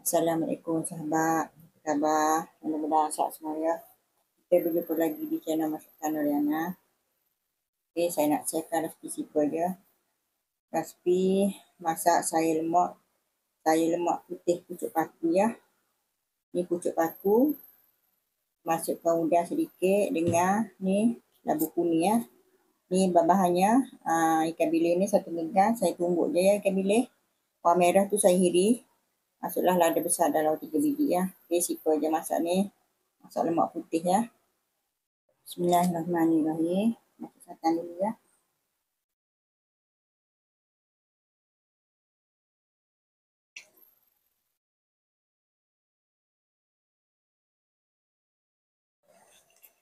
Assalamualaikum sahabat, apa khabar? Mudah-mudahan sihat semua ya. Kita berjumpa lagi di channel Masakan Noriana. Okay, saya nak sharekan resipi simple je. Resipi masak sayur lemak putih pucuk paku ya. Ni pucuk paku, masukkan udang sedikit dengan ni labu kuning ya. Ni bahan-bahannya, ikan bilis ni 1 genggam, saya tumbuk je ya ikan bilis. Bawang merah tu saya iris. Masuklah lada besar dalam 3 biji ya. Okay, simple je masak ni. Masak lemak putih ya. Bismillahirrahmanirrahim. Masuk santan dulu ya.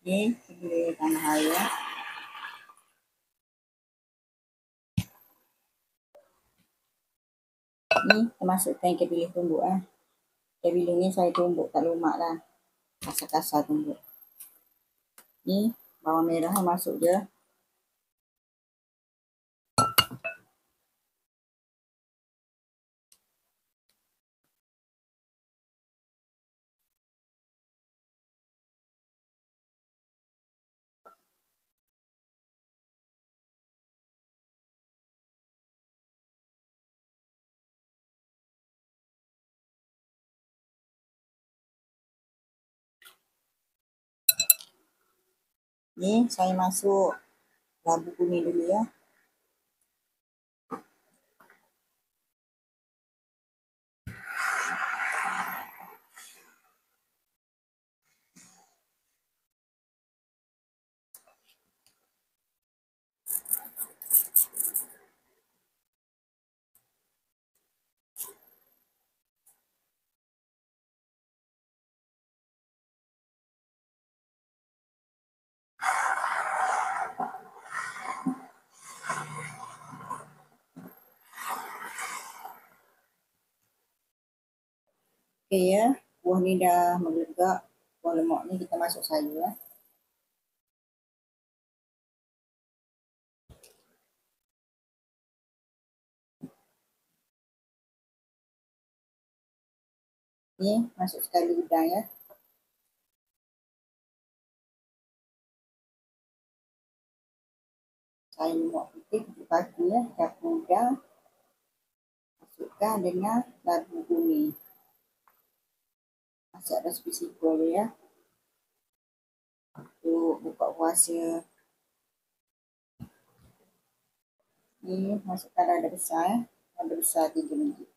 Ni boleh tambah air ya. Ni termasukkan ikan bilis tumbuk ya. Ikan bilis ni saya tumbuk tak lumak lah. Kasar-kasar tumbuk. Ni bawang merah masuk je. Ni saya masuk labu kuning dulu ya. Okay ya, kuah ni dah melegak. Kuah lemak ni kita masuk sayur ya. Ni masuk sekali udang ya. Sayur lemak putih pucuk paku ya. Campur udang. Masukkan dengan labu kuning. Masak resipi simple je ya. Untuk buka puasa. Ni masukkan lada besar ya. Lada besar 3 biji.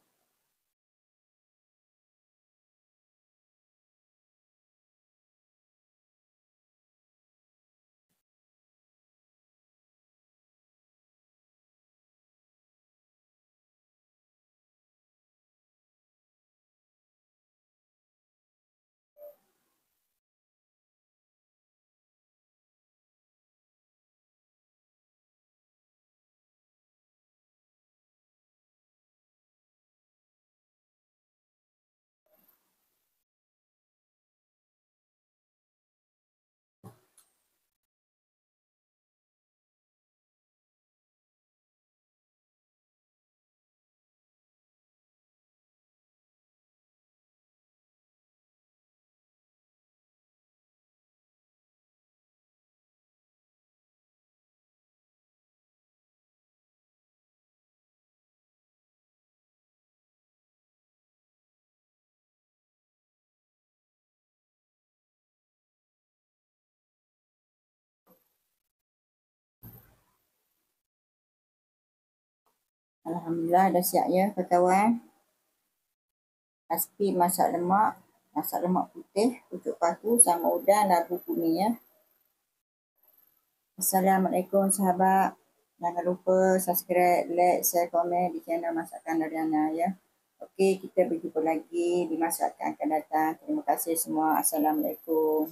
Alhamdulillah dah siap ya kawan. Resipi masak lemak putih pucuk paku sama udang labu kuning ya. Assalamualaikum sahabat. Jangan lupa subscribe, like, share, komen di channel Masakan Noriana ya. Okey, kita berjumpa lagi di masakan akan datang. Terima kasih semua. Assalamualaikum.